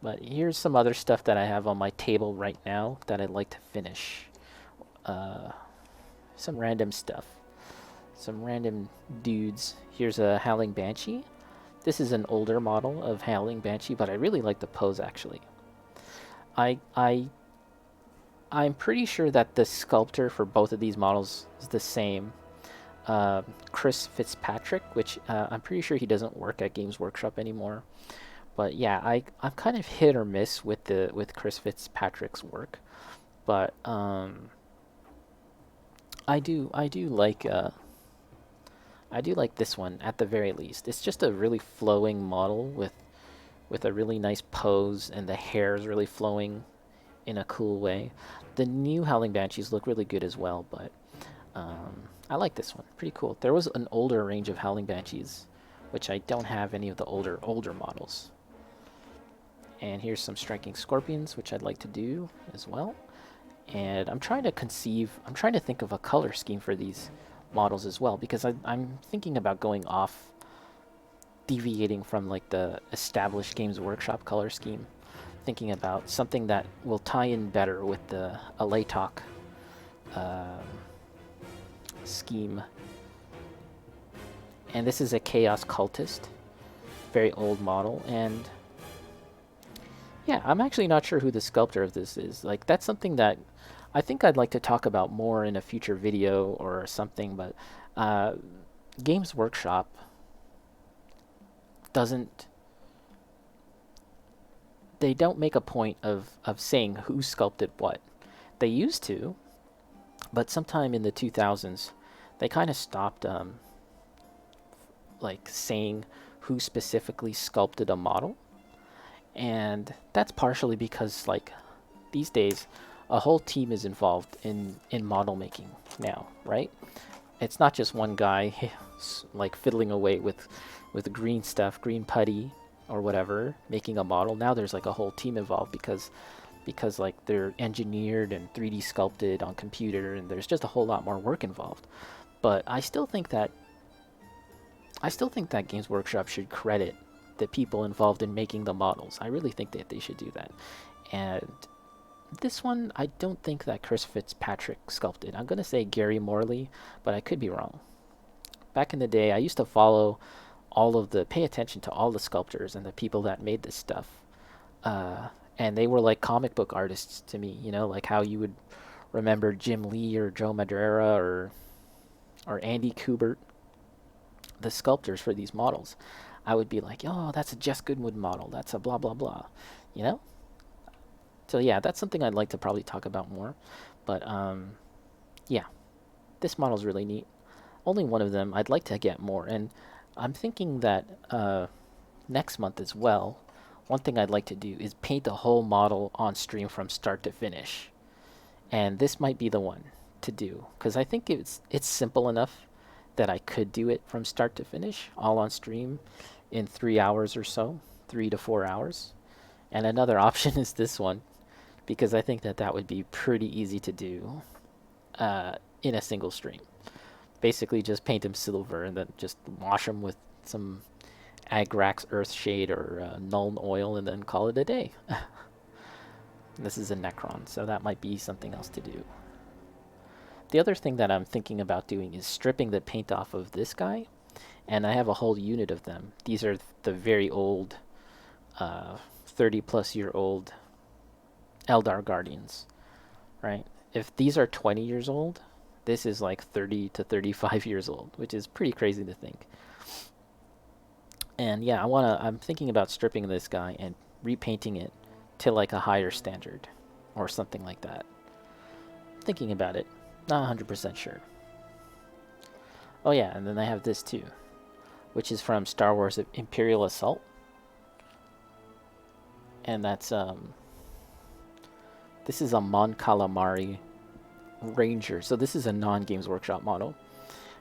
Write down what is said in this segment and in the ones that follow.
But here's some other stuff that I have on my table right now that I'd like to finish. Uh, some random stuff. Some random dudes. Here's a Howling Banshee. This is an older model of Howling Banshee, but I really like the pose actually. I I I'm pretty sure that the sculptor for both of these models is the same. Chris Fitzpatrick, which I'm pretty sure he doesn't work at Games Workshop anymore. But yeah, I'm kind of hit or miss with Chris Fitzpatrick's work. But I do like this one at the very least. It's just a really flowing model with a really nice pose, and the hair is really flowing in a cool way. The new Howling Banshees look really good as well, but I like this one. Pretty cool. There was an older range of Howling Banshees, which I don't have any of the older models. And here's some Striking Scorpions, which I'd like to do as well. And I'm trying to think of a color scheme for these models as well, because I'm thinking about going off, deviating from like the established Games Workshop color scheme, thinking about something that will tie in better with the Alatok scheme. And this is a Chaos Cultist, very old model, and yeah, I'm actually not sure who the sculptor of this is. Like, that's something that I think I'd like to talk about more in a future video or something, but uh, Games Workshop doesn't they don't make a point of saying who sculpted what. They used to, but sometime in the 2000s, they kind of stopped like saying who specifically sculpted a model, and that's partially because like these days, a whole team is involved in model making now, right? It's not just one guy like fiddling away with green stuff, green putty or whatever, making a model. Now there's like a whole team involved because like they're engineered and 3D sculpted on computer, and there's just a whole lot more work involved. But I still think that Games Workshop should credit the people involved in making the models. I really think that they should do that. And this one, I don't think that Chris Fitzpatrick sculpted. I'm going to say Gary Morley, but I could be wrong. Back in the day, I used to pay attention to all the sculptors and the people that made this stuff. And they were like comic book artists to me, like how you would remember Jim Lee or Joe Madureira or Andy Kubert, the sculptors for these models. I would be like, oh, that's a Jess Goodwood model. That's a blah, blah, blah, you know? So yeah, that's something I'd like to probably talk about more. But yeah, this model's really neat. Only one of them. I'd like to get more, and I'm thinking that next month as well. One thing I'd like to do is paint the whole model on stream from start to finish, and this might be the one to do because I think it's simple enough that I could do it from start to finish all on stream in 3 hours or so, 3 to 4 hours. And another option is this one, because I think that would be pretty easy to do in a single stream. Basically, just paint them silver and then just wash them with some Agrax Earthshade or Nuln Oil and then call it a day. This is a Necron, so that might be something else to do. The other thing that I'm thinking about doing is stripping the paint off of this guy, and I have a whole unit of them. These are the very old, 30-plus-year-old Eldar Guardians, right? If these are 20 years old, this is like 30 to 35 years old, which is pretty crazy to think. And yeah, I'm thinking about stripping this guy and repainting it to like a higher standard or something like that. Thinking about it, not 100% sure. Oh yeah, and then I have this too, which is from Star Wars Imperial Assault. And that's this is a Mon Calamari Ranger. So this is a non-Games Workshop model.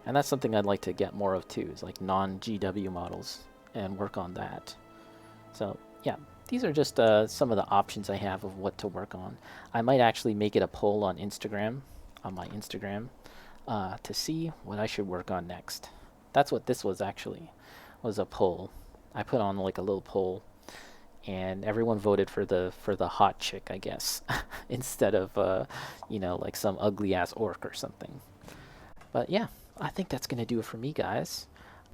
And that's something I'd like to get more of too, is like non-GW models and work on that. So yeah, these are just some of the options I have of what to work on. I might actually make it a poll on Instagram, on my Instagram, to see what I should work on next. That's what this was actually, was a poll. I put on like a little poll and everyone voted for the hot chick, I guess, instead of like some ugly ass orc or something. But yeah, I think that's gonna do it for me, guys.